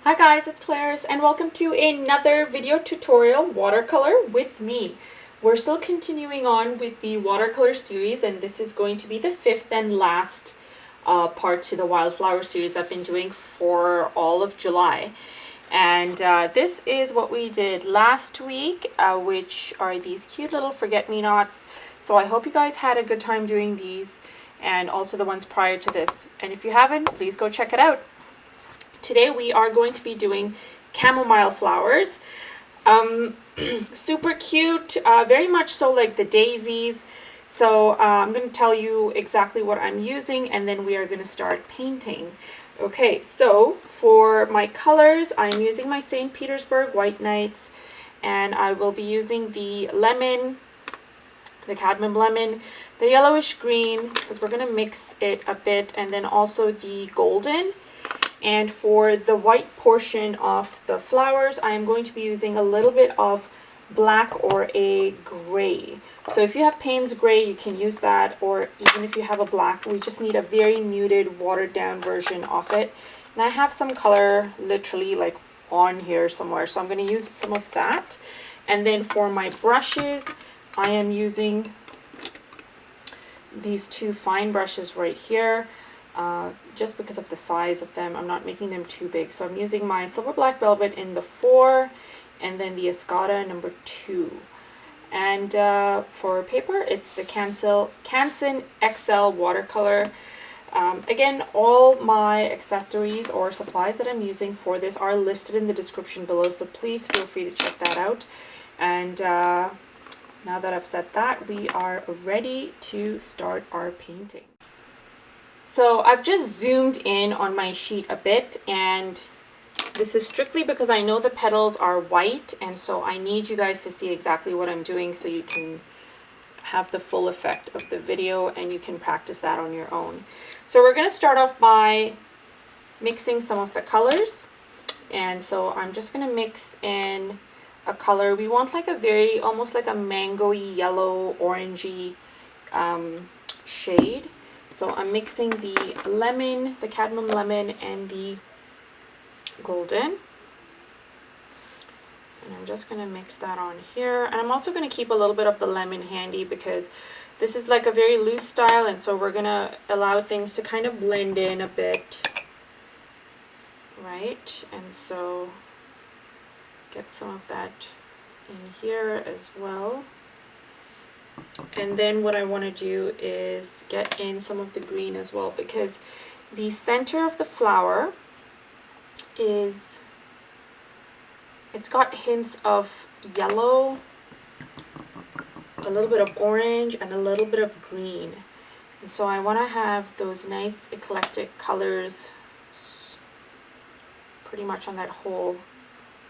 Hi guys, it's Clarice and welcome to another video tutorial, watercolor with me. We're still continuing on with the watercolor series, and this is going to be the fifth and last part to the wildflower series I've been doing for all of July. And this is what we did last week, which are these cute little forget-me-nots. So I hope you guys had a good time doing these, and also the ones prior to this. And if you haven't, please go check it out. Today we are going to be doing chamomile flowers. Super cute, very much so like the daisies. So I'm going to tell you exactly what I'm using, and then we are going to start painting. Okay, so for my colors, I'm using my St. Petersburg White Nights, and I will be using the lemon, the cadmium lemon, the yellowish green, because we're going to mix it a bit, and then also the golden. And for the white portion of the flowers, I am going to be using a little bit of black or a gray. So if you have Payne's gray, you can use that, or even if you have a black, we just need a very muted, watered down version of it. And I have some color literally like on here somewhere, so I'm going to use some of that. And then for my brushes, I am using these two fine brushes right here. Just because of the size of them, I'm not making them too big. So I'm using my Silver Black Velvet in the 4, and then the Escoda number 2. And for paper, it's the Canson XL watercolor. Again, all my accessories or supplies that I'm using for this are listed in the description below, so please feel free to check that out. And now that I've said that, we are ready to start our painting. So I've just zoomed in on my sheet a bit, and this is strictly because I know the petals are white, and so I need you guys to see exactly what I'm doing so you can have the full effect of the video and you can practice that on your own. So we're going to start off by mixing some of the colors, and so I'm just going to mix in a color. We want like a very, almost like a mango-y, yellow, orangey shade. So I'm mixing the lemon, the cadmium lemon, and the golden. And I'm just going to mix that on here. And I'm also going to keep a little bit of the lemon handy because this is like a very loose style, and so we're going to allow things to kind of blend in a bit. Right? And so get some of that in here as well. And then what I want to do is get in some of the green as well, because the center of the flower it's got hints of yellow, a little bit of orange, and a little bit of green. And so I want to have those nice eclectic colors pretty much on that whole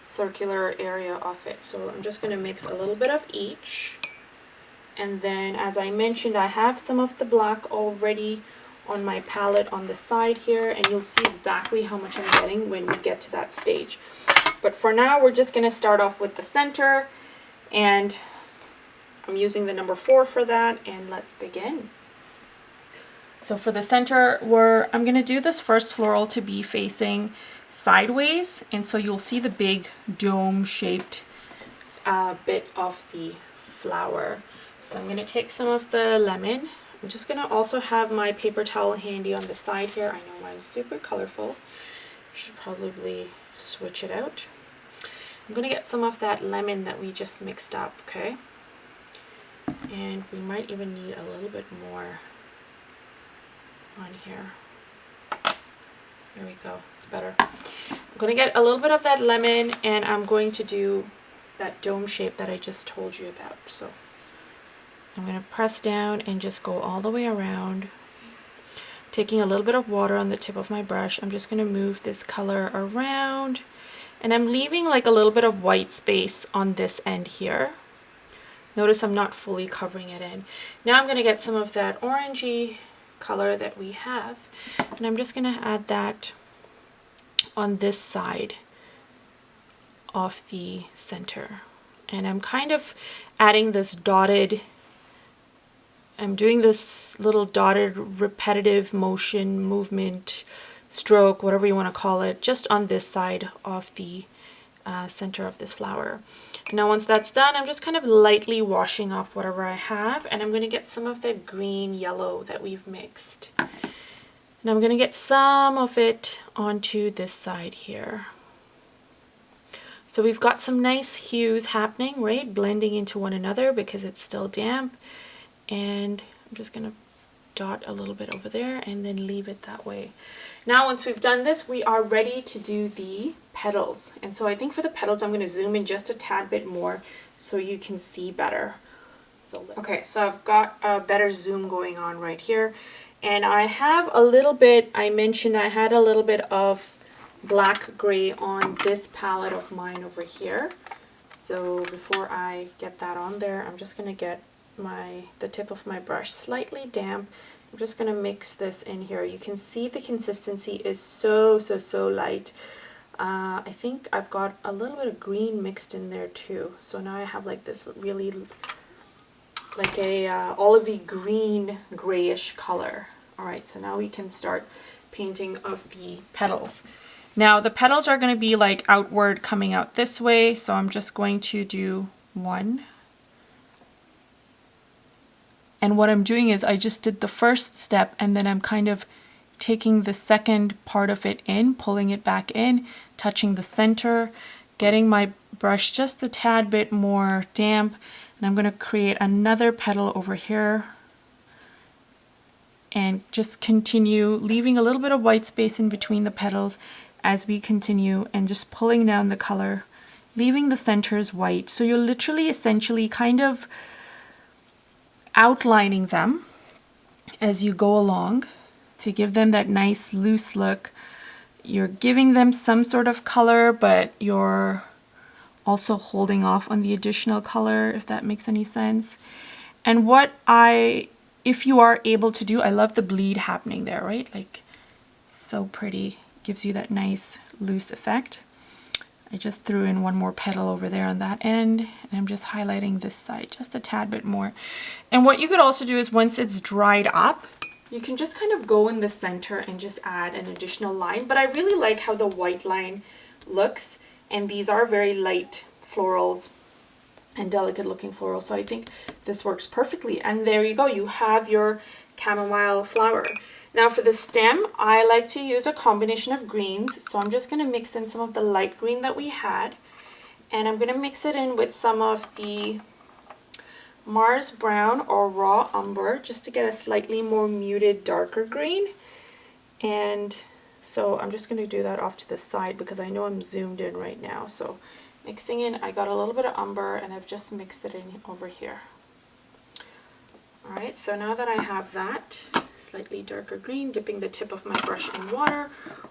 circular area of it. So I'm just going to mix a little bit of each. And then, as I mentioned, I have some of the black already on my palette on the side here, and you'll see exactly how much I'm getting when we get to that stage. But for now, we're just going to start off with the center, and I'm using the number 4 for that, and let's begin. So for the center, I'm going to do this first floral to be facing sideways, and so you'll see the big dome-shaped bit of the flower. So I'm going to take some of the lemon. I'm just going to also have my paper towel handy on the side here. I know mine's super colorful. I should probably switch it out. I'm going to get some of that lemon that we just mixed up, okay? And we might even need a little bit more on here. There we go. It's better. I'm going to get a little bit of that lemon, and I'm going to do that dome shape that I just told you about. So I'm going to press down and just go all the way around, taking a little bit of water on the tip of my brush. I'm just going to move this color around, and I'm leaving like a little bit of white space on this end here. Notice I'm not fully covering it in. Now I'm going to get some of that orangey color that we have, and I'm just going to add that on this side of the center. And I'm kind of adding this dotted, I'm doing this little dotted repetitive movement stroke, whatever you want to call it, just on this side of the center of this flower. Now once that's done, I'm just kind of lightly washing off whatever I have, and I'm going to get some of that green yellow that we've mixed. Now I'm going to get some of it onto this side here. So we've got some nice hues happening, right? Blending into one another because it's still damp. And I'm just going to dot a little bit over there and then leave it that way. Now once we've done this, we are ready to do the petals. And so I think for the petals, I'm going to zoom in just a tad bit more so you can see better. Okay, so I've got a better zoom going on right here. And I have a little bit, I mentioned I had a little bit of black gray on this palette of mine over here. So before I get that on there, I'm just going to get the tip of my brush slightly damp. I'm just going to mix this in here. You can see the consistency is so light. I think I've got a little bit of green mixed in there too. So now I have like this really like a olivey green grayish color. All right, so now we can start painting of the petals. Now the petals are going to be like outward coming out this way, so I'm just going to do one. And what I'm doing is I just did the first step and then I'm kind of taking the second part of it in, pulling it back in, touching the center, getting my brush just a tad bit more damp, and I'm going to create another petal over here and just continue leaving a little bit of white space in between the petals as we continue and just pulling down the color, leaving the centers white. So you're literally essentially kind of outlining them as you go along to give them that nice loose look. You're giving them some sort of color, but you're also holding off on the additional color, if that makes any sense. And if you are able to do, I love the bleed happening there, right? Like, so pretty. Gives you that nice loose effect. I just threw in one more petal over there on that end, and I'm just highlighting this side just a tad bit more. And what you could also do is once it's dried up, you can just kind of go in the center and just add an additional line. But I really like how the white line looks, and these are very light florals and delicate looking florals, so I think this works perfectly. And there you go, you have your chamomile flower. Now for the stem, I like to use a combination of greens, so I'm just going to mix in some of the light green that we had, and I'm going to mix it in with some of the Mars Brown or Raw Umber just to get a slightly more muted, darker green. And so I'm just going to do that off to the side because I know I'm zoomed in right now. So mixing in, I got a little bit of umber and I've just mixed it in over here. Alright, so now that I have that slightly darker green, dipping the tip of my brush in water,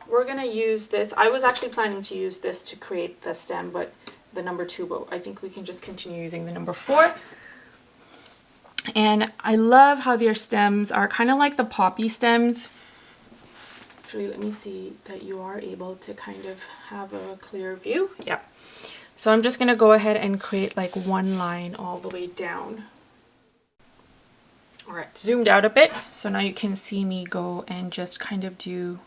we're going to use this. I was actually planning to use this to create the stem, but the number 2, but I think we can just continue using the number 4. And I love how their stems are kind of like the poppy stems. Actually, let me see that you are able to kind of have a clear view. Yeah. So I'm just going to go ahead and create like one line all the way down. All right, zoomed out a bit, so now you can see me go and just kind of do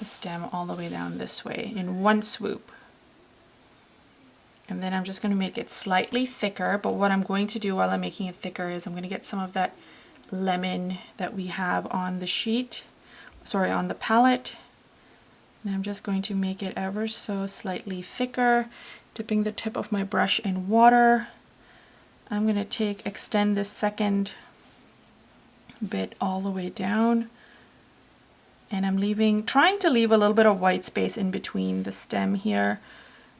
the stem all the way down this way in one swoop. And then I'm just going to make it slightly thicker, but what I'm going to do while I'm making it thicker is I'm going to get some of that lemon that we have on the sheet, sorry, on the palette. And I'm just going to make it ever so slightly thicker, dipping the tip of my brush in water. I'm going to extend this second bit all the way down, and I'm trying to leave a little bit of white space in between the stem here.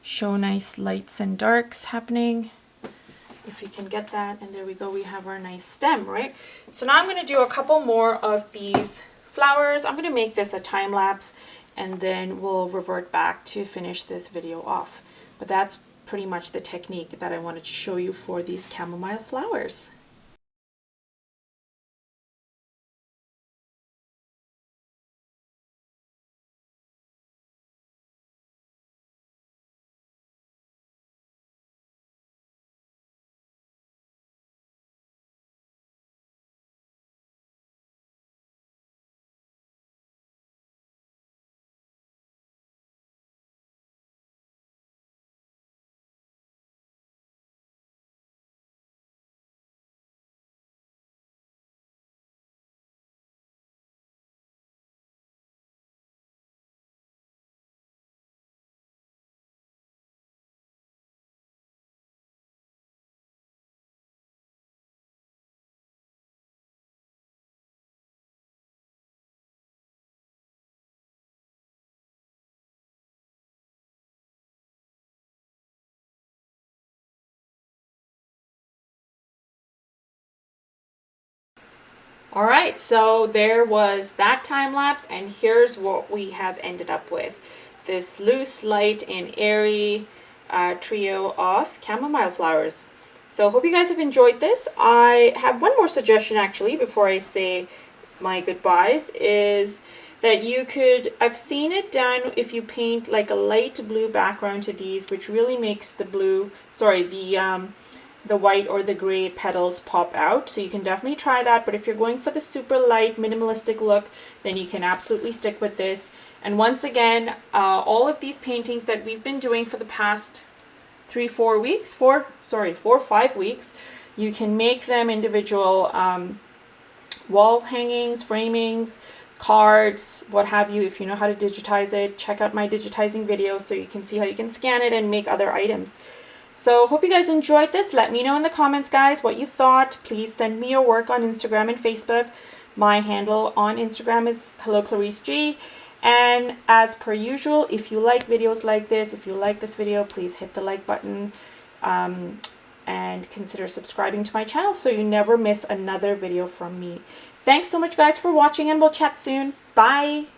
Show nice lights and darks happening, if you can get that. And there we go, we have our nice stem, right? So now I'm going to do a couple more of these flowers. I'm going to make this a time lapse, and then we'll revert back to finish this video off. But that's pretty much the technique that I wanted to show you for these chamomile flowers. Alright, so there was that time lapse, and here's what we have ended up with. This loose, light, and airy trio of chamomile flowers. So hope you guys have enjoyed this. I have one more suggestion actually before I say my goodbyes, is that you could, I've seen it done if you paint like a light blue background to these, which really makes the blue, sorry, the white or the gray petals pop out. So you can definitely try that, but if you're going for the super light minimalistic look, then you can absolutely stick with this. And once again, all of these paintings that we've been doing for the past 4 or 5 weeks, you can make them individual wall hangings, framings, cards, what have you. If you know how to digitize it, check out my digitizing video so you can see how you can scan it and make other items. So hope you guys enjoyed this. Let me know in the comments, guys, what you thought. Please send me your work on Instagram and Facebook. My handle on Instagram is HelloClariceG. And as per usual, if you like videos like this, if you like this video, please hit the like button and consider subscribing to my channel so you never miss another video from me. Thanks so much, guys, for watching, and we'll chat soon. Bye!